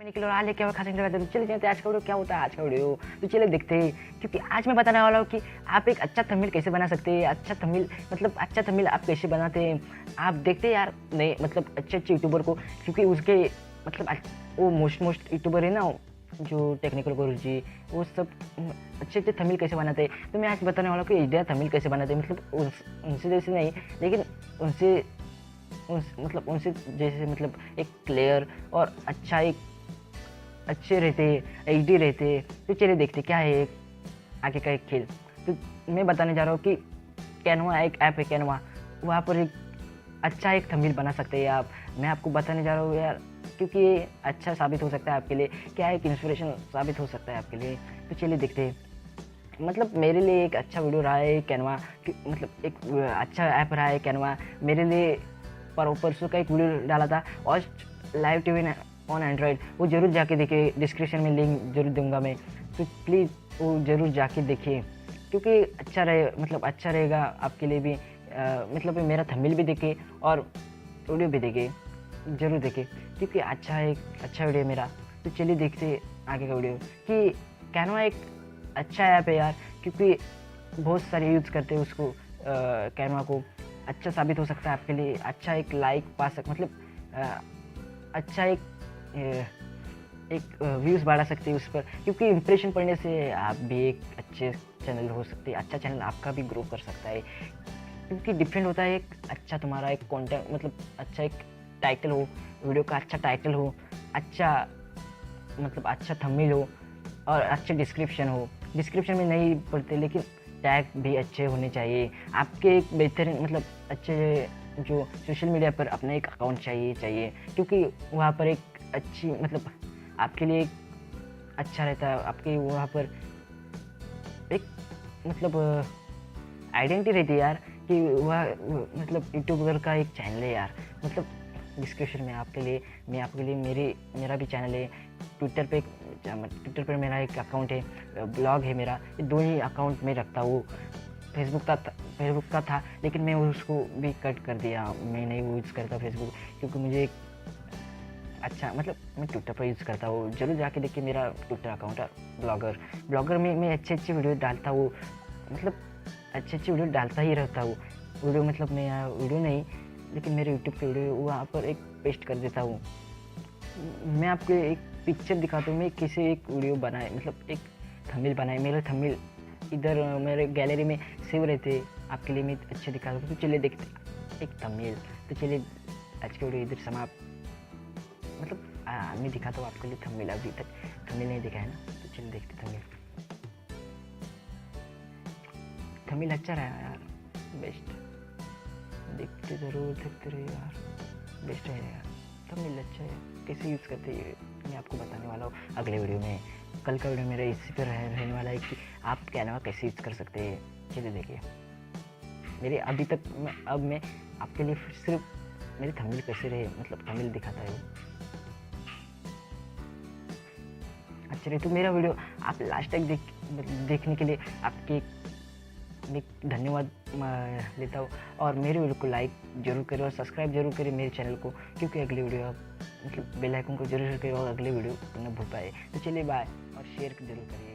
मैंने किलो राह लेके खाने लगा तो चले जाते आज का वीडियो क्या होता है आज का वीडियो तो चले देखते हैं। क्योंकि आज मैं बताने वाला हूँ कि आप एक अच्छा थंबनेल कैसे बना सकते हैं। अच्छा थंबनेल आप कैसे बनाते हैं आप देखते हैं यार। नहीं मतलब अच्छे यूट्यूबर को, क्योंकि उसके मतलब वो मोस्ट यूट्यूबर है ना जो टेक्निकल गुरु जी, वो सब अच्छे थंबनेल कैसे बनाते हैं। तो मैं आज बताने वाला हूँ कि इंडिया थंबनेल कैसे बनाते हैं। मतलब उनसे जैसे नहीं, लेकिन उनसे जैसे मतलब एक क्लियर और अच्छे रहते, एचडी रहते। तो चलिए देखते क्या है आगे का एक खेल। तो मैं बताने जा रहा हूँ कि कैनवा एक ऐप है कैनवा, वहाँ पर एक थंबनेल बना सकते हैं आप। मैं आपको बताने जा रहा हूँ यार, क्योंकि ये अच्छा साबित हो सकता है आपके लिए, क्या एक इंस्पिरेशन साबित हो सकता है आपके लिए। तो चलिए देखते हैं। मतलब मेरे लिए एक अच्छा वीडियो रहा है कैनवा, मतलब एक अच्छा ऐप रहा है कैनवा मेरे लिए। परसों का एक वीडियो डाला था और लाइव टीवी ऑन एंड्रॉयड, वो जरूर जाके देखिए, डिस्क्रिप्शन में लिंक जरूर दूंगा मैं। तो प्लीज़ वो जरूर जाके देखिए, क्योंकि अच्छा रहेगा आपके लिए भी। मतलब मेरा थंबनेल भी देखे और वीडियो भी देखे, जरूर देखे, क्योंकि अच्छा वीडियो मेरा। तो चलिए देखते आगे का वीडियो कि कैनवा एक अच्छा ऐप है यार, क्योंकि बहुत सारे यूज़ करते हैं उसको। कैनवा को अच्छा साबित हो सकता है आपके लिए, अच्छा एक लाइक पा मतलब अच्छा एक व्यूज़ बढ़ा सकते हैं उस पर, क्योंकि इंप्रेशन पड़ने से आप भी एक अच्छे चैनल हो सकते हैं। अच्छा चैनल आपका भी ग्रो कर सकता है, क्योंकि डिफरेंट होता है एक अच्छा तुम्हारा एक कंटेंट, मतलब अच्छा एक टाइटल हो, वीडियो का अच्छा टाइटल हो, अच्छा थंबनेल हो और अच्छा डिस्क्रिप्शन हो। डिस्क्रिप्शन में नहीं पढ़ते, लेकिन टैग भी अच्छे होने चाहिए आपके। एक बेहतरीन मतलब अच्छे जो सोशल मीडिया पर अपना एक अकाउंट चाहिए, क्योंकि वहाँ पर एक अच्छी मतलब आपके लिए एक अच्छा रहता है। आपके वहाँ पर एक मतलब आइडेंटिटी रहती है यार, कि वह मतलब यूट्यूबर का एक चैनल है यार। मतलब डिस्क्रिप्शन में आपके लिए मेरा भी चैनल है। ट्विटर पर मेरा एक अकाउंट है, ब्लॉग है मेरा। ये दो ही अकाउंट मैं रखता हूँ। फेसबुक का था, लेकिन मैं उसको भी कट कर दिया। मैं नहीं यूज़ करता फेसबुक, क्योंकि मुझे अच्छा मतलब मैं ट्विटर पर यूज़ करता हूँ। जरूर जाके देखिए मेरा ट्विटर अकाउंट है ब्लॉगर में मैं अच्छे वीडियो डालता हूँ। मतलब अच्छे वीडियो डालता ही रहता हूँ। वीडियो मतलब मैं यहाँ वीडियो नहीं, लेकिन मेरे यूट्यूब पे वीडियो वहाँ पर एक पेस्ट कर देता हूँ। मैं आपको एक पिक्चर दिखाता हूँ, मैं कैसे एक वीडियो बनाए, मतलब एक थंबनेल बनाए। मेरे थंबनेल इधर मेरे गैलरी में सेव रहते, आपके लिए मैं अच्छे दिखाता हूँ। तो चलिए देखते एक थंबनेल। तो चलिए आज के वीडियो इधर समाप्त। मतलब मैं दिखाता हूँ आपके लिए थंबनेल। अभी तक थंबनेल नहीं दिखा है ना, तो चलिए देखते थंबनेल अच्छा रहा यार, बेस्ट। देखते रहिए यार, बेस्ट है यार। थंबनेल अच्छा है, कैसे यूज़ करते हैं मैं आपको बताने वाला हूँ अगले वीडियो में। कल का वीडियो मेरा इसी पर रहने वाला है कि आप कैनवा कैसे यूज़ कर सकते हैं। चलिए देखिए मेरे अभी तक मैं आपके लिए सिर्फ मेरे थंबनेल कैसे रहे, मतलब थंबनेल दिखाता है वो अच्छा रहे। तो मेरा वीडियो आप लास्ट तक देखने के लिए आपके मैं धन्यवाद लेता हूँ। और मेरे वीडियो को लाइक जरूर करें और सब्सक्राइब जरूर करें मेरे चैनल को, क्योंकि अगले वीडियो आप मतलब बेल आइकन को जरूर करें और अगले वीडियो न भूल पाए। तो चलिए बाय, और शेयर जरूर करिए।